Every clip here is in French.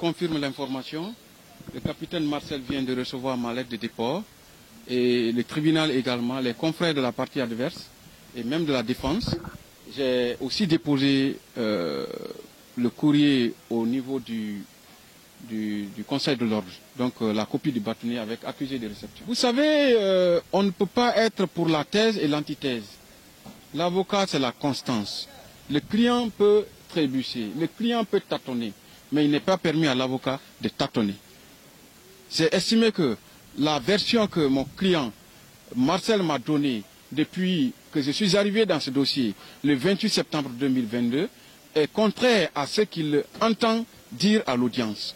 confirme l'information. Le capitaine Marcel vient de recevoir ma lettre de déport et le tribunal également, les confrères de la partie adverse et même de la défense. J'ai aussi déposé le courrier au niveau du Conseil de l'ordre, donc la copie du bâtonnier avec accusé de réception. Vous savez, on ne peut pas être pour la thèse et l'antithèse. L'avocat, c'est la constance. Le client peut trébucher, le client peut tâtonner, mais il n'est pas permis à l'avocat de tâtonner. C'est estimé que la version que mon client Marcel m'a donnée depuis que je suis arrivé dans ce dossier le 28 septembre 2022 est contraire à ce qu'il entend dire à l'audience.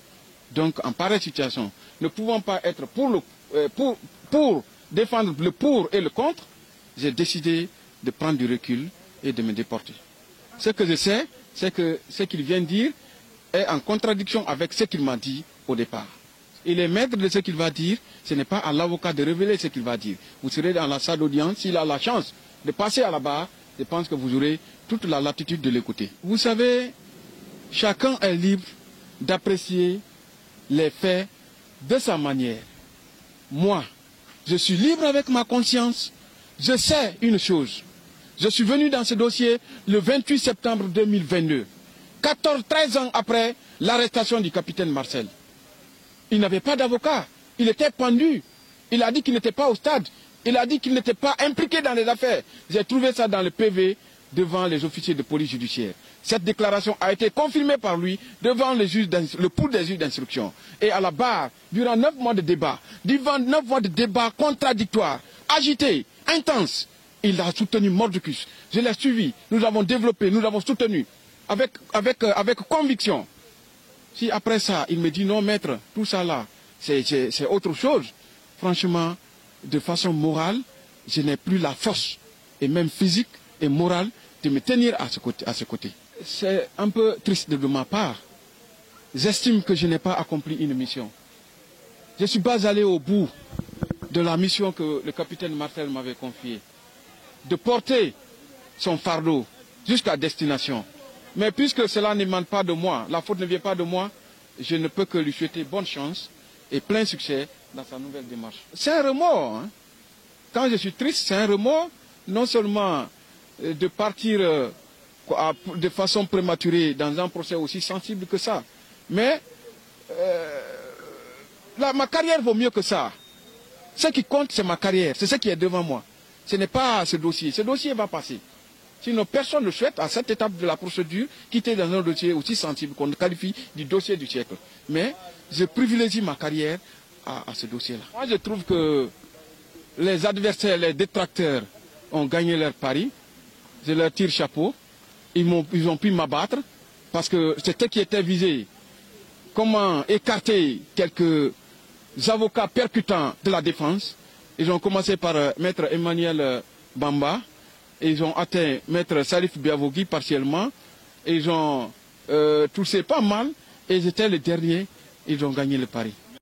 Donc, en pareille situation, ne pouvant pas être pour défendre le pour et le contre, j'ai décidé de prendre du recul et de me déporter. Ce que je sais, c'est que ce qu'il vient de dire est en contradiction avec ce qu'il m'a dit au départ. Il est maître de ce qu'il va dire, ce n'est pas à l'avocat de révéler ce qu'il va dire. Vous serez dans la salle d'audience, s'il a la chance de passer à la barre, je pense que vous aurez toute la latitude de l'écouter. Vous savez, chacun est libre d'apprécier les faits de sa manière. Moi, je suis libre avec ma conscience. Je sais une chose. Je suis venu dans ce dossier le 28 septembre 2022, 13 ans après l'arrestation du capitaine Marcel. Il n'avait pas d'avocat. Il était pendu. Il a dit qu'il n'était pas au stade. Il a dit qu'il n'était pas impliqué dans les affaires. J'ai trouvé ça dans le PV devant les officiers de police judiciaire. Cette déclaration a été confirmée par lui devant le pool des juges d'instruction. Et à la barre, durant 9 mois de débat, durant 9 mois de débat contradictoires, agités, intenses, il a soutenu mordicus. Je l'ai suivi, nous avons développé, nous avons soutenu avec conviction. Si après ça, il me dit non maître, tout ça là, c'est autre chose. Franchement, de façon morale, je n'ai plus la force, et même physique et morale, de me tenir à ce côté. C'est un peu triste de ma part. J'estime que je n'ai pas accompli une mission. Je ne suis pas allé au bout de la mission que le capitaine Marcel m'avait confiée. De porter son fardeau jusqu'à destination. Mais puisque cela n'émane pas de moi, la faute ne vient pas de moi, je ne peux que lui souhaiter bonne chance et plein succès dans sa nouvelle démarche. C'est un remords. Hein. Quand je suis triste, c'est un remords, non seulement de partir de façon prématurée dans un procès aussi sensible que ça, mais ma carrière vaut mieux que ça. Ce qui compte, c'est ma carrière, c'est ce qui est devant moi. Ce n'est pas ce dossier. Ce dossier va passer. Sinon, personne ne souhaite, à cette étape de la procédure, quitter dans un dossier aussi sensible qu'on qualifie du dossier du siècle. Mais je privilégie ma carrière à ce dossier-là. Moi, je trouve que les adversaires, les détracteurs ont gagné leur pari. Je leur tire chapeau. Ils ont pu m'abattre parce que c'était qui était visé. Comment écarter quelques avocats percutants de la défense. Ils ont commencé par maître Emmanuel Bamba. Ils ont atteint maître Salif Biavogui partiellement. Ils ont touché pas mal. Et j'étais le dernier. Ils ont gagné le pari.